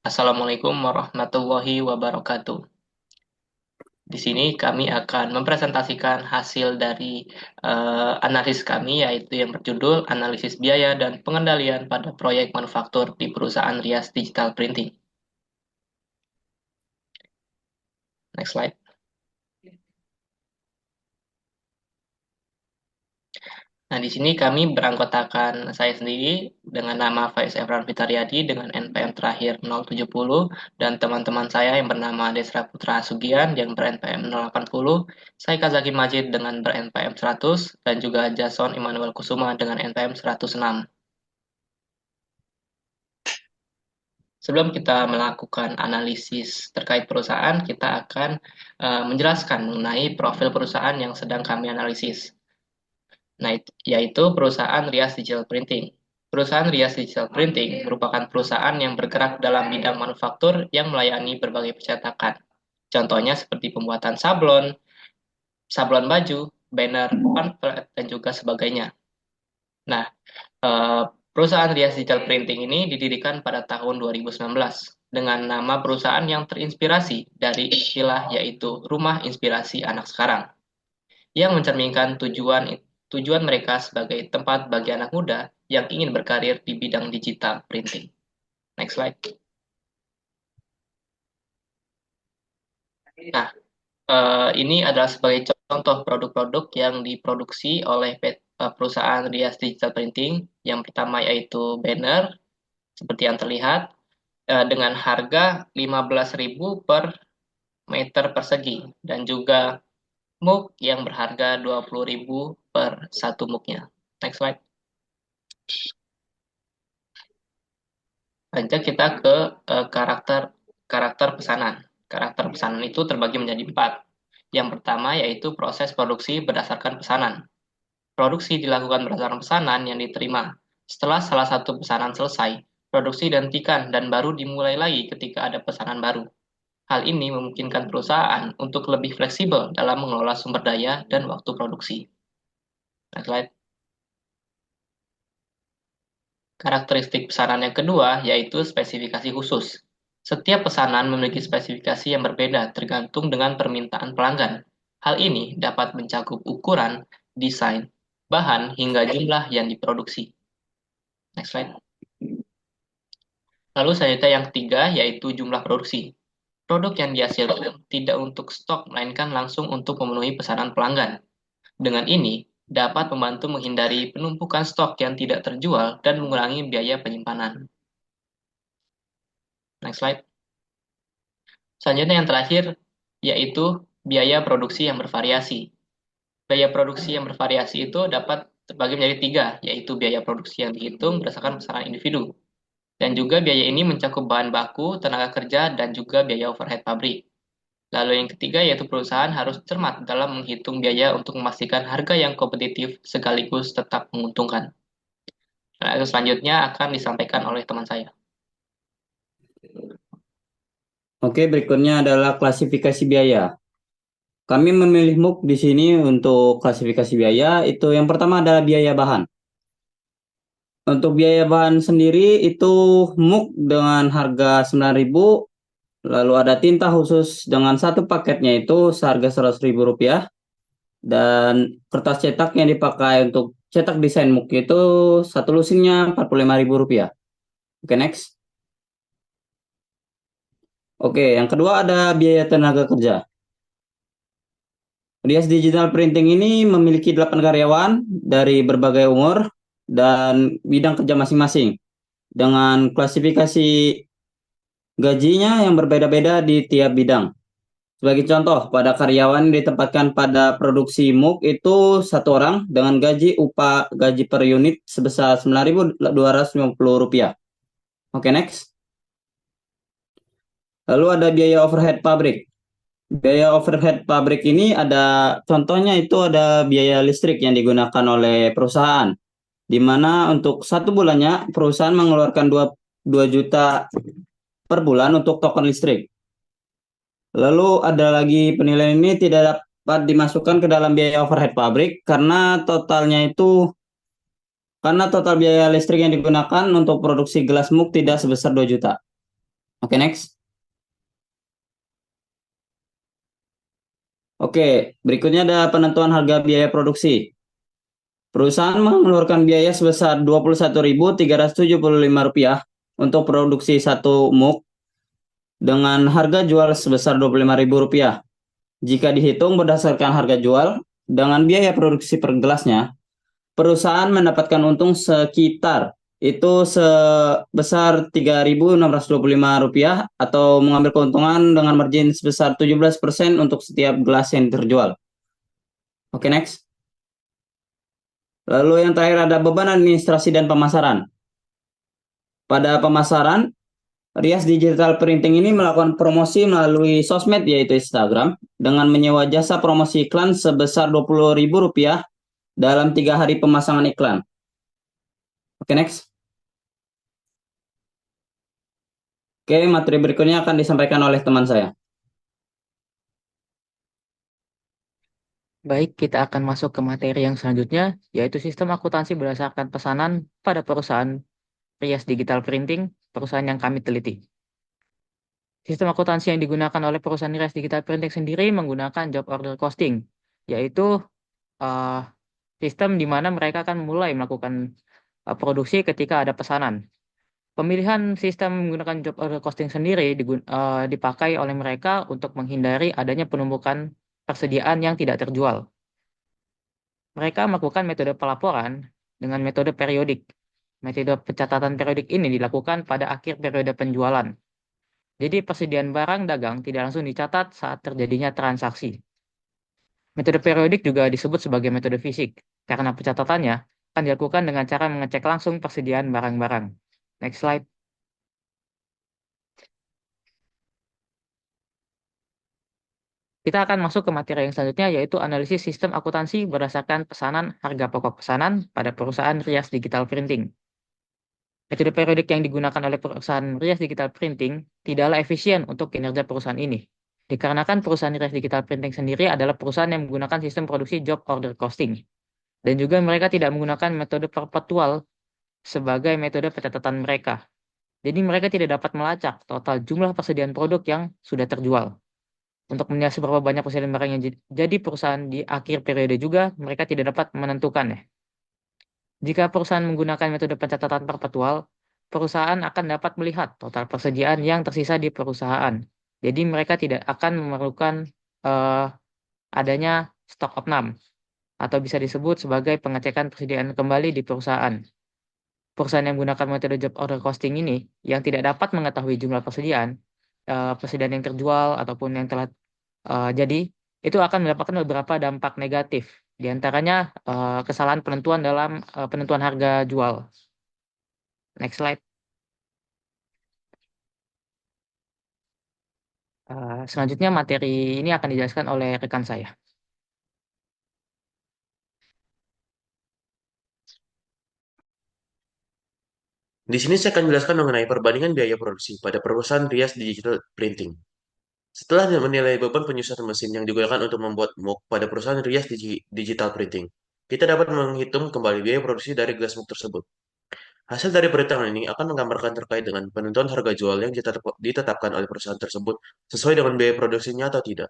Assalamualaikum warahmatullahi wabarakatuh. Di sini kami akan mempresentasikan hasil dari analisis kami, yaitu yang berjudul Analisis Biaya dan Pengendalian pada Proyek Manufaktur di Perusahaan Rias Digital Printing. Next slide. Nah, di sini kami beranggotakan saya sendiri dengan nama Faiz Efran Fitaryadi dengan NPM terakhir 070 dan teman-teman saya yang bernama Desra Putra Sugian yang ber-NPM 080, saya Kazaki Majid dengan ber-NPM 100 dan juga Jason Immanuel Kusuma dengan NPM 106. Sebelum kita melakukan analisis terkait perusahaan, kita akan menjelaskan mengenai profil perusahaan yang sedang kami analisis. Nah, yaitu perusahaan Rias Digital Printing. Perusahaan Rias Digital Printing merupakan perusahaan yang bergerak dalam bidang manufaktur yang melayani berbagai percetakan. Contohnya seperti pembuatan sablon, sablon baju, banner, pamflet, dan juga sebagainya. Nah, perusahaan Rias Digital Printing ini didirikan pada tahun 2019 dengan nama perusahaan yang terinspirasi dari istilah yaitu Rumah Inspirasi Anak Sekarang, yang mencerminkan tujuan mereka sebagai tempat bagi anak muda yang ingin berkarir di bidang digital printing. Next slide. Nah, ini adalah sebagai contoh produk-produk yang diproduksi oleh perusahaan Rias Digital Printing. Yang pertama yaitu banner, seperti yang terlihat, dengan harga 15.000 per meter persegi, dan juga mug yang berharga 20.000 per satu mugnya. Next slide. Lanjut kita ke karakter pesanan. Karakter pesanan itu terbagi menjadi 4. Yang pertama yaitu proses produksi berdasarkan pesanan. Produksi dilakukan berdasarkan pesanan yang diterima. Setelah salah satu pesanan selesai, produksi dihentikan dan baru dimulai lagi ketika ada pesanan baru. Hal ini memungkinkan perusahaan untuk lebih fleksibel dalam mengelola sumber daya dan waktu produksi. Next slide. Karakteristik pesanan yang kedua yaitu spesifikasi khusus. Setiap pesanan memiliki spesifikasi yang berbeda tergantung dengan permintaan pelanggan. Hal ini dapat mencakup ukuran, desain, bahan, hingga jumlah yang diproduksi. Next slide. Lalu selanjutnya yang ketiga yaitu jumlah produksi. Produk yang dihasilkan tidak untuk stok, melainkan langsung untuk memenuhi pesanan pelanggan. Dengan ini, dapat membantu menghindari penumpukan stok yang tidak terjual dan mengurangi biaya penyimpanan. Next slide. Selanjutnya yang terakhir, yaitu biaya produksi yang bervariasi. Biaya produksi yang bervariasi itu dapat terbagi menjadi 3, yaitu biaya produksi yang dihitung berdasarkan pesanan individu. Dan juga biaya ini mencakup bahan baku, tenaga kerja, dan juga biaya overhead pabrik. Lalu yang ketiga yaitu perusahaan harus cermat dalam menghitung biaya untuk memastikan harga yang kompetitif sekaligus tetap menguntungkan. Nah, itu selanjutnya akan disampaikan oleh teman saya. Oke, berikutnya adalah klasifikasi biaya. Kami memilih MUK di sini untuk klasifikasi biaya. Itu yang pertama adalah biaya bahan. Untuk biaya bahan sendiri itu MUK dengan harga 9.000, lalu ada tinta khusus dengan satu paketnya itu seharga 100.000 rupiah, dan kertas cetak yang dipakai untuk cetak desain MUK itu satu lusinnya 45.000 rupiah. Oke, next. Oke, yang kedua ada biaya tenaga kerja. Rias Digital Printing ini memiliki 8 karyawan dari berbagai umur dan bidang kerja masing-masing, dengan klasifikasi gajinya yang berbeda-beda di tiap bidang. Sebagai contoh, pada karyawan yang ditempatkan pada produksi MUK itu satu orang dengan gaji per unit sebesar Rp9.250. Oke, next. Lalu ada biaya overhead pabrik. Biaya overhead pabrik ini ada contohnya, itu ada biaya listrik yang digunakan oleh perusahaan, di mana untuk satu bulannya perusahaan mengeluarkan 2 juta per bulan untuk token listrik. Lalu ada lagi penilaian ini tidak dapat dimasukkan ke dalam biaya overhead pabrik karena total biaya listrik yang digunakan untuk produksi gelas MUK tidak sebesar 2 juta. Oke, next. Oke, berikutnya ada penentuan harga biaya produksi. Perusahaan mengeluarkan biaya sebesar Rp21.375 untuk produksi satu mug dengan harga jual sebesar Rp25.000. Jika dihitung berdasarkan harga jual dengan biaya produksi per gelasnya, perusahaan mendapatkan untung sekitar itu sebesar Rp3.625 atau mengambil keuntungan dengan margin sebesar 17% untuk setiap gelas yang terjual. Oke, next. Lalu yang terakhir ada beban administrasi dan pemasaran. Pada pemasaran, Rias Digital Printing ini melakukan promosi melalui sosmed yaitu Instagram dengan menyewa jasa promosi iklan sebesar Rp20.000 dalam 3 hari pemasangan iklan. Oke, next. Oke, materi berikutnya akan disampaikan oleh teman saya. Baik, kita akan masuk ke materi yang selanjutnya, yaitu sistem akuntansi berdasarkan pesanan pada perusahaan Rias Digital Printing, perusahaan yang kami teliti. Sistem akuntansi yang digunakan oleh perusahaan Rias Digital Printing sendiri menggunakan job order costing, yaitu eh, sistem di mana mereka akan mulai melakukan produksi ketika ada pesanan. Pemilihan sistem menggunakan job order costing sendiri dipakai oleh mereka untuk menghindari adanya penumpukan persediaan yang tidak terjual. Mereka melakukan metode pelaporan dengan metode periodik. Metode pencatatan periodik ini dilakukan pada akhir periode penjualan. Jadi persediaan barang dagang tidak langsung dicatat saat terjadinya transaksi. Metode periodik juga disebut sebagai metode fisik, karena pencatatannya akan dilakukan dengan cara mengecek langsung persediaan barang-barang. Next slide. Kita akan masuk ke materi yang selanjutnya, yaitu analisis sistem akuntansi berdasarkan pesanan harga pokok pesanan pada perusahaan Rias Digital Printing. Metode periodik yang digunakan oleh perusahaan Rias Digital Printing tidaklah efisien untuk kinerja perusahaan ini. Dikarenakan perusahaan Rias Digital Printing sendiri adalah perusahaan yang menggunakan sistem produksi job order costing. Dan juga mereka tidak menggunakan metode perpetual sebagai metode pencatatan mereka. Jadi mereka tidak dapat melacak total jumlah persediaan produk yang sudah terjual. Untuk menilai seberapa banyak persediaan barang yang jadi perusahaan di akhir periode juga, mereka tidak dapat menentukannya. Jika perusahaan menggunakan metode pencatatan perpetual, perusahaan akan dapat melihat total persediaan yang tersisa di perusahaan. Jadi mereka tidak akan memerlukan eh, adanya stok opnam atau bisa disebut sebagai pengecekan persediaan kembali di perusahaan. Perusahaan yang menggunakan metode job order costing ini yang tidak dapat mengetahui jumlah persediaan yang terjual ataupun yang telah jadi itu akan mendapatkan beberapa dampak negatif. Di antaranya kesalahan penentuan dalam penentuan harga jual. Next slide. Selanjutnya materi ini akan dijelaskan oleh rekan saya. Di sini saya akan menjelaskan mengenai perbandingan biaya produksi pada perusahaan Rias Digital Printing. Setelah menilai beban penyusunan mesin yang digunakan untuk membuat mug pada perusahaan Rias Digital Printing, kita dapat menghitung kembali biaya produksi dari gelas mug tersebut. Hasil dari perhitungan ini akan menggambarkan terkait dengan penentuan harga jual yang ditetapkan oleh perusahaan tersebut sesuai dengan biaya produksinya atau tidak.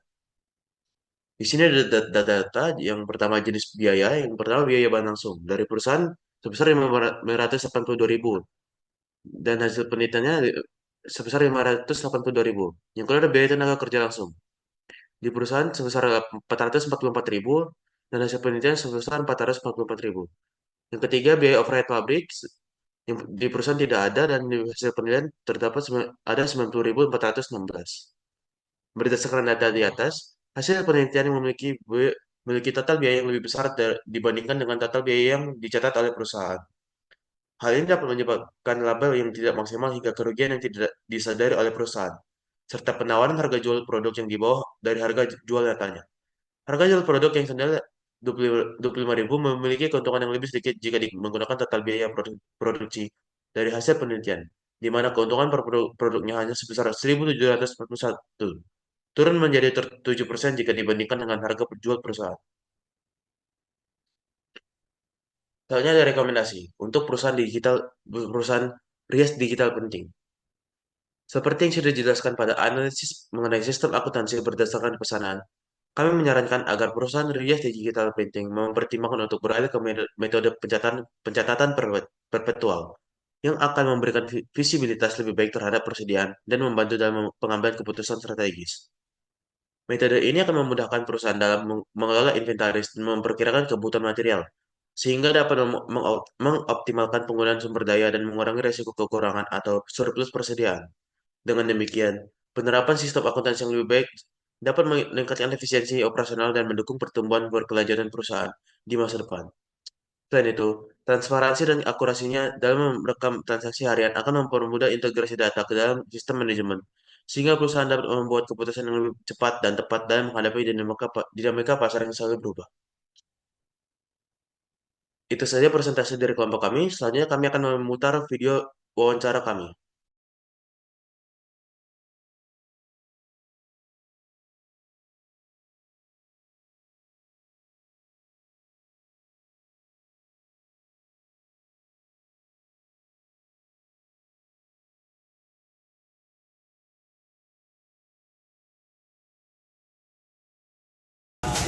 Di sini ada data-data yang pertama jenis biaya, yang pertama biaya bahan langsung dari perusahaan sebesar 582.000 dan hasil penelitiannya sebesar 582.000. Yang kedua ada biaya tenaga kerja langsung di perusahaan sebesar 444.000 dan hasil penelitian sebesar 444.000. Yang ketiga biaya overhead pabrik yang di perusahaan tidak ada dan di hasil penelitian terdapat ada 90.416. Berdasarkan data di atas, hasil penelitian yang memiliki total biaya yang lebih besar dibandingkan dengan total biaya yang dicatat oleh perusahaan. Hal ini dapat menyebabkan laba yang tidak maksimal hingga kerugian yang tidak disadari oleh perusahaan, serta penawaran harga jual produk yang di bawah dari harga jual nyatanya. Harga jual produk yang senilai 25.000 memiliki keuntungan yang lebih sedikit jika menggunakan total biaya produksi dari hasil penelitian, di mana keuntungan per produknya hanya sebesar 1.741, turun menjadi 7% jika dibandingkan dengan harga jual perusahaan. Selanjutnya ada rekomendasi untuk perusahaan Rias Digital Printing. Seperti yang sudah dijelaskan pada analisis mengenai sistem akuntansi berdasarkan pesanan, kami menyarankan agar perusahaan rias digital printing mempertimbangkan untuk beralih ke metode pencatatan perpetual yang akan memberikan visibilitas lebih baik terhadap persediaan dan membantu dalam pengambilan keputusan strategis. Metode ini akan memudahkan perusahaan dalam mengelola inventaris dan memperkirakan kebutuhan material, sehingga dapat mengoptimalkan penggunaan sumber daya dan mengurangi risiko kekurangan atau surplus persediaan. Dengan demikian, penerapan sistem akuntansi yang lebih baik dapat meningkatkan efisiensi operasional dan mendukung pertumbuhan berkelanjutan perusahaan di masa depan. Selain itu, transparansi dan akurasinya dalam merekam transaksi harian akan mempermudah integrasi data ke dalam sistem manajemen, sehingga perusahaan dapat membuat keputusan yang lebih cepat dan tepat dalam menghadapi dinamika pasar yang selalu berubah. Itu saja presentasi dari kelompok kami. Selanjutnya kami akan memutar video wawancara kami.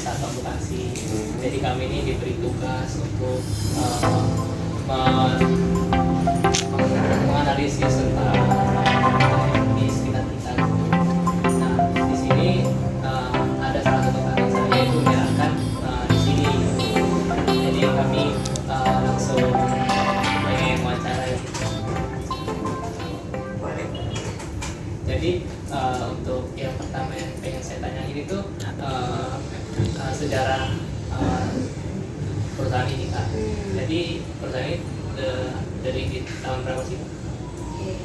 Satu akuntansi. Jadi kami ini diberi tugas untuk men- menganalisis tentang di sekitar kita. Nah, di sini ada salah satu kakak saya itu menyarankan di sini. Jadi kami langsung pengen wawancara. Jadi untuk yang pertama yang pengen saya tanyain itu sejarah perusahaan ini Kak. Jadi perusahaan ini dari tahun berapa sih? Oke,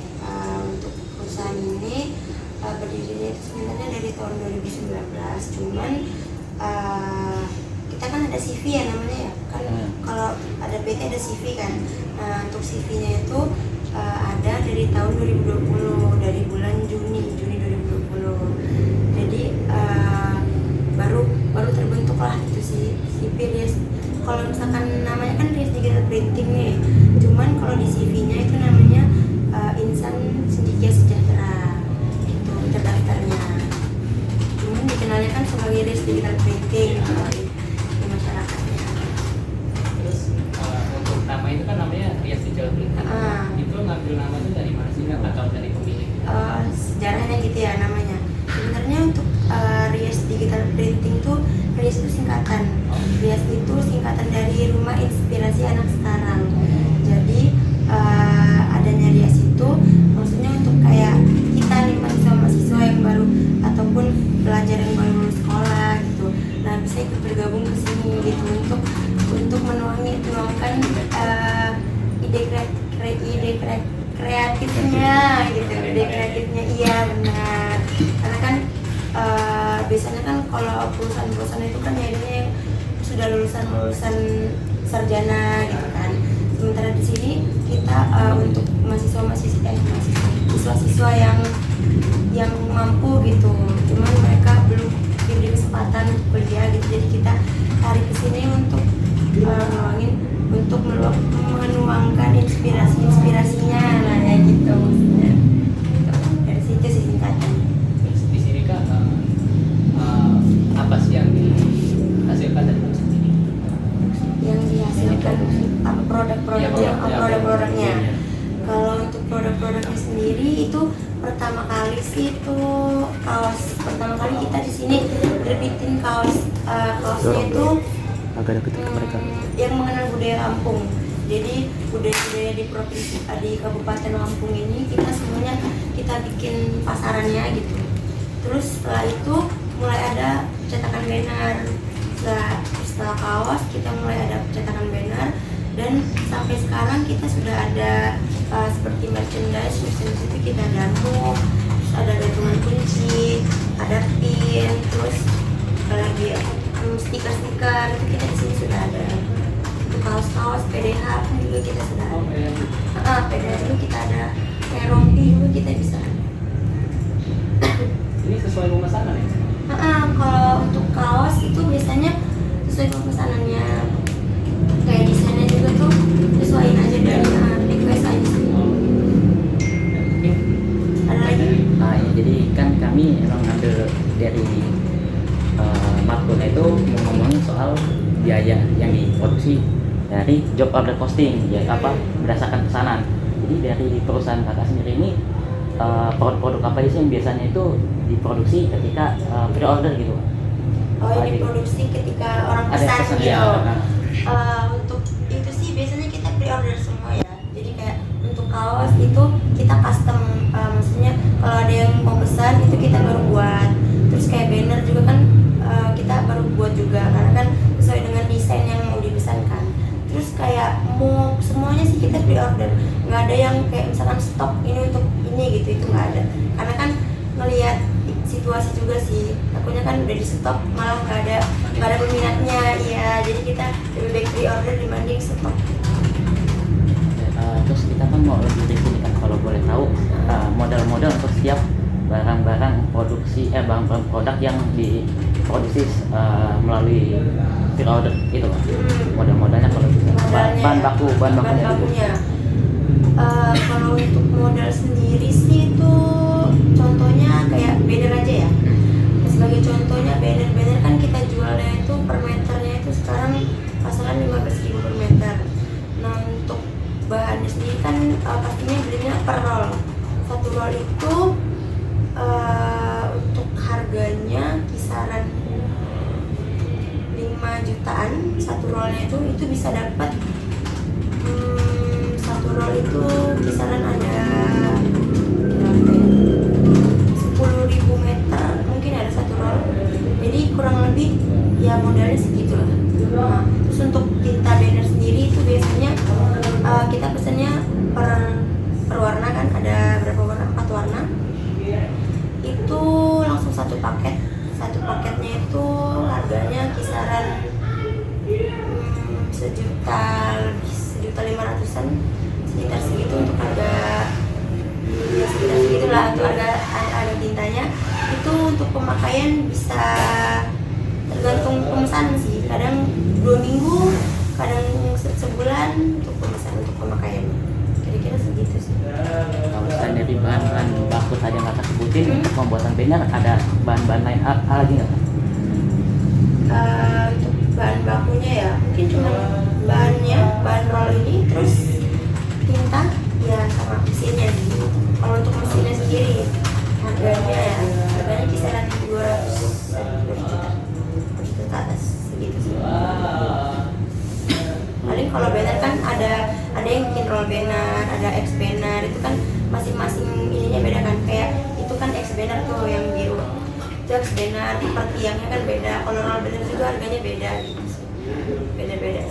untuk perusahaan ini berdirinya itu sebenarnya dari tahun 2019, cuman kita kan ada CV ya namanya ya kan. Kalau ada PT ada CV kan. Nah, untuk CV-nya itu ada dari tahun 2020, dari bulan Juni 2020. Jadi baru terbentuk lah itu si Rias. Kalau misalkan namanya kan Rias Digital Printing nih, cuman kalau di CV-nya itu namanya Insan Cendekia Sejahtera, itu terdaftarnya. Cuman dikenalnya kan sebagai Rias Digital Printing di masyarakatnya. Terus untuk nama itu kan namanya Rias Digital Printing. Itu ngambil nama itu dari mana sih Kak? Atau dari pemilik? Sejarahnya gitu ya namanya. Sebenarnya untuk Rias Digital Printing tuh, Rias itu singkatan. Rias itu singkatan dari Rumah Inspirasi Anak Sekarang. Jadi adanya Rias itu maksudnya untuk kayak kita nih mahasiswa yang baru ataupun pelajar yang baru lulus sekolah gitu. Nah, bisa ikut bergabung ke sini gitu untuk menuangkan ide kreatifnya gitu. Ide kreatifnya iya benar. Karena kan biasanya kan kalau perusahaan itu kan nyarinya yang sudah lulusan sarjana gitu kan. Sementara di sini kita untuk siswa-siswa yang mampu gitu, cuman mereka belum diberi kesempatan untuk kuliah gitu. Jadi kita tarik ke sini untuk menuangkan inspirasinya lah ya gitu maksudnya. Dari situ sih singkatan. Terus di sini Kak apa sih yang dihasilkan dari perusahaan ini? Yang dihasilkan produk-produknya. Kalau untuk produk-produknya sendiri itu pertama kali sih itu kaos. Pertama kali kita di sini terbitin kaosnya itu agak deket ke mereka. Yang mengenal budaya Lampung. Jadi budaya-budaya di provinsi di Kabupaten Lampung ini kita semuanya kita bikin pasarannya gitu. Terus setelah itu mulai ada cetakan banner. Setelah kaos kita mulai ada cetakan banner, dan sampai sekarang kita sudah ada seperti merchandise itu kita ada mug, terus ada gantungan kunci, ada pin, terus lagi stiker itu kita di sini sudah ada. Untuk kaos PDH pun juga kita sudah ada. PDH juga kita ada, kayak rompi juga kita bisa ada. Ini sesuai pemesanan ya? Kalau untuk kaos itu biasanya sesuai pemesanannya, kayak desainnya juga tuh sesuaiin aja dari request aja sih. Ada lagi? jadi kan kami emang ngambil dari matkulnya itu mau ngomongin soal biaya yang diproduksi dari job order costing, ya berdasarkan pesanan. Jadi dari perusahaan kakak sendiri ini produk-produk apa sih yang biasanya itu diproduksi ketika pre-order gitu? Oh, yang diproduksi ketika orang pesan gitu. Ya. Untuk itu sih biasanya kita pre-order semua ya. Jadi kayak untuk kaos itu kita custom, maksudnya kalau ada yang mau pesan itu kita baru buat. Terus kayak banner juga kan kita baru buat juga karena kan sesuai dengan desain yang mau dipesankan. Terus kayak mau semuanya sih kita pre-order, nggak ada yang kayak misalkan stok ini untuk ini gitu, itu nggak ada. Karena kan ngelihat situasi juga sih, takutnya kan udah di stok malah nggak ada peminatnya, ya jadi kita lebih baik pre-order dibanding stok. Terus kita kan mau lebih dari sini kan, kalau boleh tahu modal-modal untuk setiap barang-barang produksi barang-barang produk yang diproduksi melalui pre-order itu kan. Modal-modalnya kalau bisa. Bahan bakunya. Kalau untuk modal sendiri sih itu contohnya kayak banner aja ya. Sebagai contohnya banner kan kita jualnya itu per meternya itu sekarang pasaran 15.000 per meter. Nah untuk bahannya sendiri kan pastinya belinya per roll. Satu roll itu untuk harganya kisaran 5 jutaan satu rollnya itu bisa dapat satu roll itu kisaran ada 10.000 meter mungkin ada satu roll, jadi kurang lebih ya modalnya segitu lah. Nah, terus untuk tinta banner sendiri itu biasanya kita pesannya per warna kan, ada berapa warna? 4 warna itu langsung satu paketnya itu harganya kisaran 1.500.000-an, sekitar segitu untuk harga, ya sekitar segitulah untuk harga tintanya. Itu untuk pemakaian bisa tergantung pemesanan sih, kadang 2 minggu, kadang sebulan untuk pemakaian, kira-kira segitu sih. Kalau selain dari bahan-bahan baku tadi yang kakak sebutin, untuk pembuatan banner ada bahan-bahan lain lagi nggak? Untuk bahan bakunya ya mungkin cuma bahan roll ini, terus tinta ya sama mesinnya sih. Kalau untuk mesinnya sendiri harganya kisaran 200 juta ke atas segitu sih. Paling kalau banner kan ada yang bikin roll banner, ada X banner, itu kan masing-masing ininya beda kan, kayak itu kan X banner tuh yang biru, itu X banner per tiangnya kan beda. Kalau roll banner juga harganya beda gitu sih, beda-beda.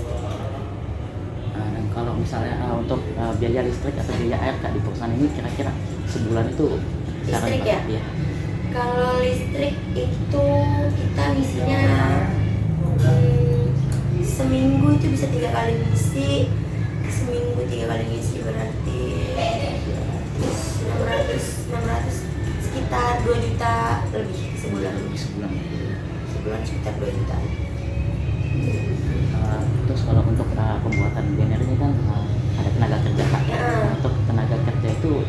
Dan kalau misalnya untuk biaya listrik atau biaya air kak di perusahaan ini kira-kira sebulan itu listrik ya? Iya. Kalau listrik itu kita ngisinya seminggu itu bisa 3 kali ngisi, berarti 600 sekitar 2 juta lebih sebulan sekitar 2 juta. Terus kalau untuk pembuatan banner ini kan ada tenaga kerja kak. Untuk tenaga kerja itu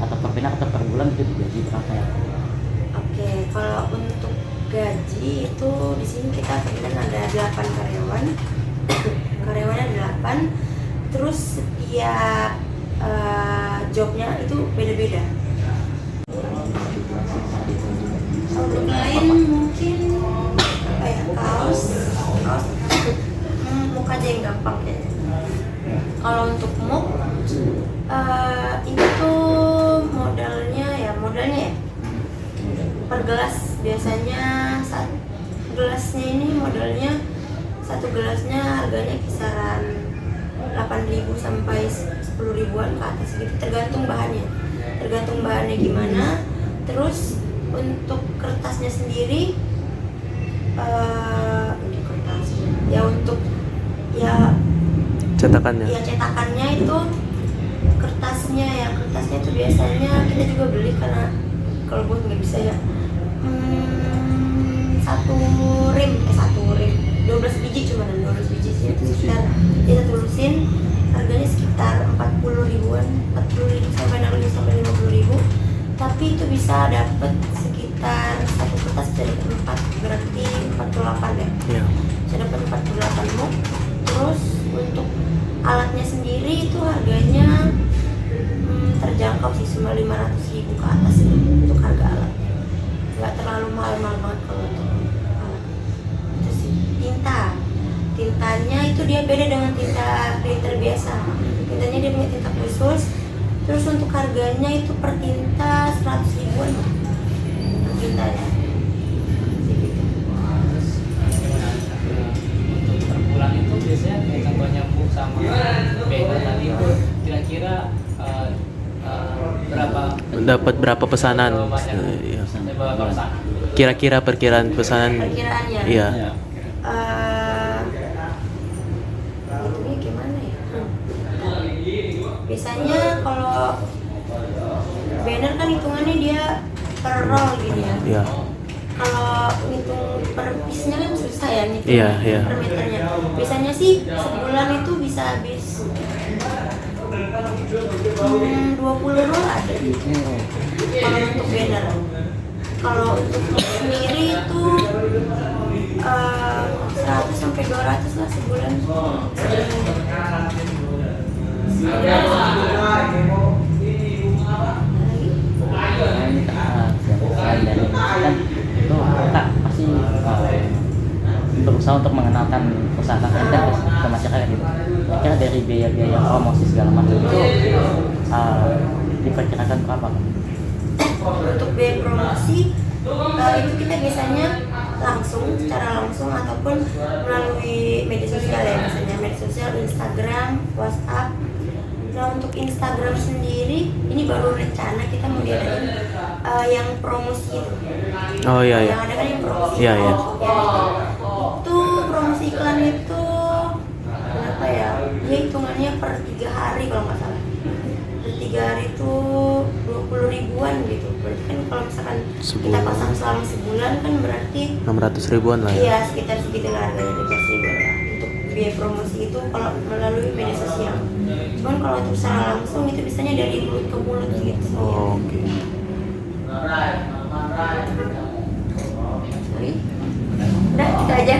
atau per banner atau per bulan itu digaji berapa ya? Oke, kalau untuk gaji itu di sini kita kebetulan ada 8 karyawan. Karyawannya ada 8. Terus setiap jobnya itu beda-beda. Untuk lain mungkin apa ya, kaos muk aja yang gampang kayaknya. Kalau untuk muk itu modalnya ya per gelas, biasanya gelasnya ini modalnya satu gelasnya harganya kisaran 8.000 sampai 10.000-an ke atas gitu, tergantung bahannya gimana. Terus untuk kertasnya sendiri untuk cetakannya itu kertasnya itu biasanya kita juga beli, karena kalau buat nggak bisa ya, satu rim 12 biji cuma 12 biji sih, sekitar kita tulusin harganya sekitar 40.000-an, 40.000 sampai 50.000. Tapi tapi itu bisa dapat sekitar satu kertas bisa dapat 4, berarti 48 ya. Iya. Bisa dapat 48 mug. Terus untuk alatnya sendiri itu harganya terjangkau sih, cuma 500.000 ke atas ya, untuk harga alatnya. Nggak terlalu mahal-mahal banget kalau untuk alat. Itu sih. Tintanya itu dia beda dengan tinta printer biasa. Tintanya dia punya tinta khusus. Terus untuk harganya itu per tinta 100 ribuan per tintanya. Per bulan itu biasanya kayak contohnya book sama banner tadi itu kira-kira berapa Dapat berapa pesanan? berapa banyak Iya. berapa pesanan? Kira-kira perkiraan pesanan? Perkiraannya. Iya. Hitungnya gimana ya? Biasanya kalau banner kan hitungannya dia per roll gini ya. Iya. Kalau ngitung per piece-nya kan susah ya ngitung Iya, iya. per meternya. Biasanya sih sebulan itu bisa habis 20 roll ada. Kalau untuk banner. Kalau untuk sendiri itu 100 sampai 200 lah sebulan. Selain dari kan itu kak masih berusaha untuk mengenalkan usaha kakak kan ke masyarakat gitu. Kira dari biaya-biaya promosi segala macam itu diperkirakan berapa? Untuk biaya promosi itu kita biasanya secara langsung ataupun melalui media sosial ya, misalnya media sosial Instagram, WhatsApp. Nah untuk Instagram sendiri ini baru rencana kita mau diadain yang promosi itu. Oh iya iya. Yang ada kan yang promosi. Iya, iya. Itu promosi iklan itu berapa ya? Dia hitungannya per 3 hari kalau nggak salah. Per 3 hari itu 20 ribuan gitu. Berarti kan kalau misalkan kita Sebulan. pasang selama sebulan kan berarti 600 ribuan lah ya. iya sekitar segitu lah harganya 12 ribuan lah. Untuk biaya promosi itu kalau melalui media sosial. Cuman kalau untuk secara langsung itu biasanya dari mulut ke mulut gitu. Oh, oke. Sorry. Udah, itu aja.